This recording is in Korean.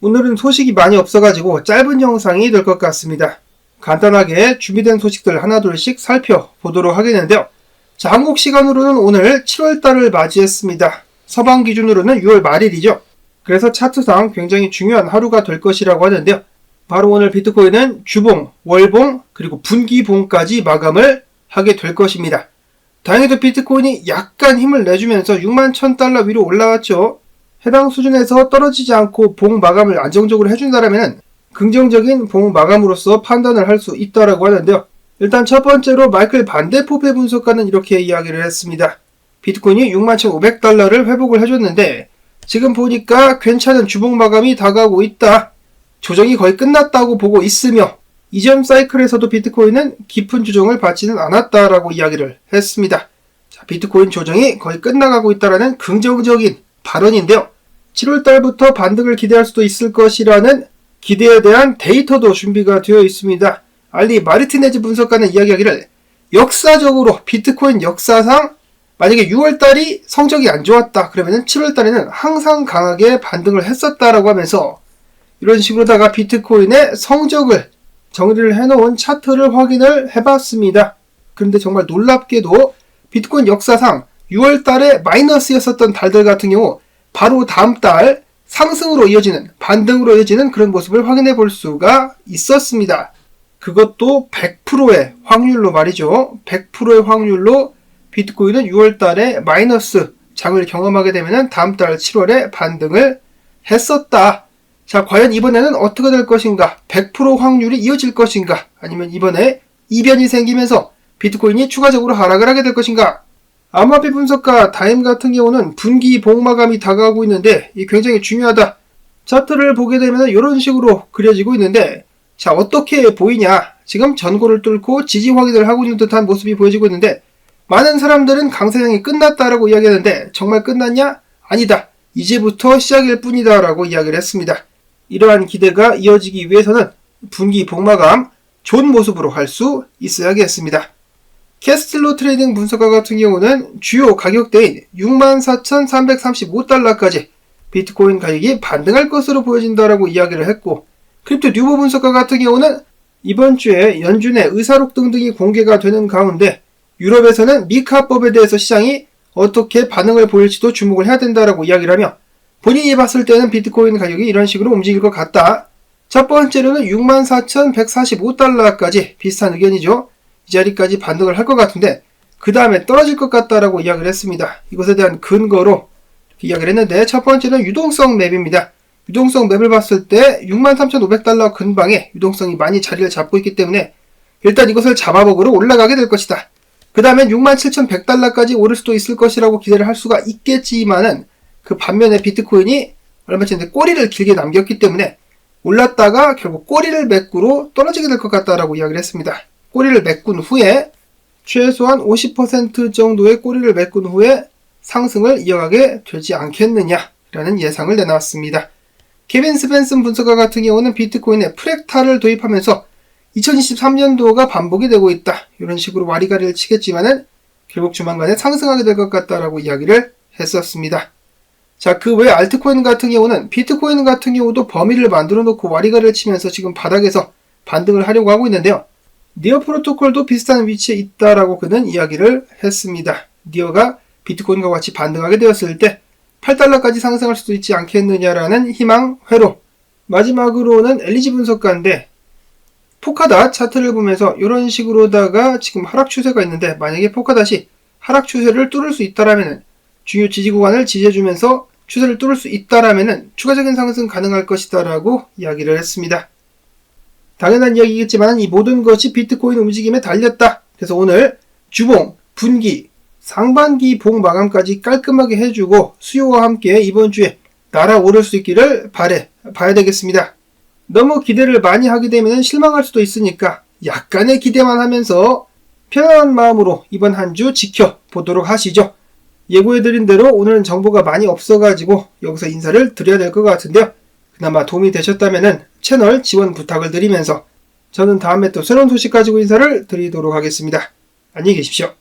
오늘은 소식이 많이 없어가지고 짧은 영상이 될 것 같습니다. 간단하게 준비된 소식들 하나둘씩 살펴보도록 하겠는데요. 자, 한국 시간으로는 오늘 7월달을 맞이했습니다. 서방 기준으로는 6월 말일이죠. 그래서 차트상 굉장히 중요한 하루가 될 것이라고 하는데요. 바로 오늘 비트코인은 주봉, 월봉, 그리고 분기봉까지 마감을 하게 될 것입니다. 다행히도 비트코인이 약간 힘을 내주면서 61,000달러 위로 올라왔죠. 해당 수준에서 떨어지지 않고 봉 마감을 안정적으로 해준다면 긍정적인 봉 마감으로서 판단을 할 수 있다고 하는데요. 일단 첫 번째로 마이클 반데포페 분석가는 이렇게 이야기를 했습니다. 비트코인이 61,500달러를 회복을 해줬는데 지금 보니까 괜찮은 주봉 마감이 다가오고 있다. 조정이 거의 끝났다고 보고 있으며 이전 사이클에서도 비트코인은 깊은 조정을 받지는 않았다라고 이야기를 했습니다. 자, 비트코인 조정이 거의 끝나가고 있다라는 긍정적인 발언인데요. 7월달부터 반등을 기대할 수도 있을 것이라는 기대에 대한 데이터도 준비가 되어 있습니다. 알리 마르티네즈 분석가는 이야기하기를 역사적으로 비트코인 역사상 만약에 6월달이 성적이 안 좋았다 그러면 7월달에는 항상 강하게 반등을 했었다라고 하면서 이런 식으로다가 비트코인의 성적을 정리를 해놓은 차트를 확인을 해봤습니다. 그런데 정말 놀랍게도 비트코인 역사상 6월달에 마이너스였었던 달들 같은 경우 바로 다음 달 상승으로 이어지는, 반등으로 이어지는 그런 모습을 확인해 볼 수가 있었습니다. 그것도 100%의 확률로 말이죠. 100%의 확률로 비트코인은 6월달에 마이너스 장을 경험하게 되면 다음 달 7월에 반등을 했었다. 자, 과연 이번에는 어떻게 될 것인가? 100% 확률이 이어질 것인가? 아니면 이번에 이변이 생기면서 비트코인이 추가적으로 하락을 하게 될 것인가? 암호화폐 분석가 다임 같은 경우는 분기 봉 마감이 다가오고 있는데 이 굉장히 중요하다. 차트를 보게 되면 이런 식으로 그려지고 있는데 자, 어떻게 보이냐? 지금 전고를 뚫고 지지 확인을 하고 있는 듯한 모습이 보여지고 있는데 많은 사람들은 강세장이 끝났다라고 이야기하는데 정말 끝났냐? 아니다. 이제부터 시작일 뿐이다 라고 이야기를 했습니다. 이러한 기대가 이어지기 위해서는 분기 봉 마감 좋은 모습으로 할 수 있어야겠습니다. 캐스틀로 트레이딩 분석가 같은 경우는 주요 가격대인 64,335달러까지 비트코인 가격이 반등할 것으로 보여진다라고 이야기를 했고 크립토 뉴보 분석가 같은 경우는 이번 주에 연준의 의사록 등등이 공개가 되는 가운데 유럽에서는 미카법에 대해서 시장이 어떻게 반응을 보일지도 주목을 해야 된다라고 이야기를 하며 본인이 봤을 때는 비트코인 가격이 이런 식으로 움직일 것 같다. 첫 번째로는 64,145달러까지 비슷한 의견이죠. 이 자리까지 반등을 할 것 같은데 그 다음에 떨어질 것 같다라고 이야기를 했습니다. 이것에 대한 근거로 이렇게 이야기를 했는데 첫 번째는 유동성 맵입니다. 유동성 맵을 봤을 때 63,500달러 근방에 유동성이 많이 자리를 잡고 있기 때문에 일단 이것을 잡아먹으러 올라가게 될 것이다. 그 다음엔 67,100달러까지 오를 수도 있을 것이라고 기대를 할 수가 있겠지만은 그 반면에 비트코인이 얼마 전에 꼬리를 길게 남겼기 때문에 올랐다가 결국 꼬리를 메꾸로 떨어지게 될 것 같다라고 이야기를 했습니다. 꼬리를 메꾼 후에 최소한 50% 정도의 꼬리를 메꾼 후에 상승을 이어가게 되지 않겠느냐라는 예상을 내놨습니다. 케빈 스펜슨 분석가 같은 경우는 비트코인에 프랙탈을 도입하면서 2023년도가 반복이 되고 있다. 이런 식으로 와리가리를 치겠지만은 결국 조만간에 상승하게 될 것 같다라고 이야기를 했었습니다. 자, 그 외 알트코인 같은 경우는 비트코인 같은 경우도 범위를 만들어 놓고 와리가리를 치면서 지금 바닥에서 반등을 하려고 하고 있는데요. 니어 프로토콜도 비슷한 위치에 있다라고 그는 이야기를 했습니다. 니어가 비트코인과 같이 반등하게 되었을 때 8달러까지 상승할 수도 있지 않겠느냐라는 희망 회로. 마지막으로는 엘리지 분석가인데 포카닷 차트를 보면서 이런 식으로다가 지금 하락 추세가 있는데 만약에 포카닷이 하락 추세를 뚫을 수 있다라면 중요 지지 구간을 지지해주면서 추세를 뚫을 수 있다라면 추가적인 상승 가능할 것이다라고 이야기를 했습니다. 당연한 이야기겠지만 이 모든 것이 비트코인 움직임에 달렸다. 그래서 오늘 주봉, 분기, 상반기 봉 마감까지 깔끔하게 해주고 수요와 함께 이번 주에 날아오를 수 있기를 봐야 되겠습니다. 너무 기대를 많이 하게 되면 실망할 수도 있으니까 약간의 기대만 하면서 편안한 마음으로 이번 한 주 지켜보도록 하시죠. 예고해드린 대로 오늘은 정보가 많이 없어가지고 여기서 인사를 드려야 될 것 같은데요. 그나마 도움이 되셨다면 채널 지원 부탁을 드리면서 저는 다음에 또 새로운 소식 가지고 인사를 드리도록 하겠습니다. 안녕히 계십시오.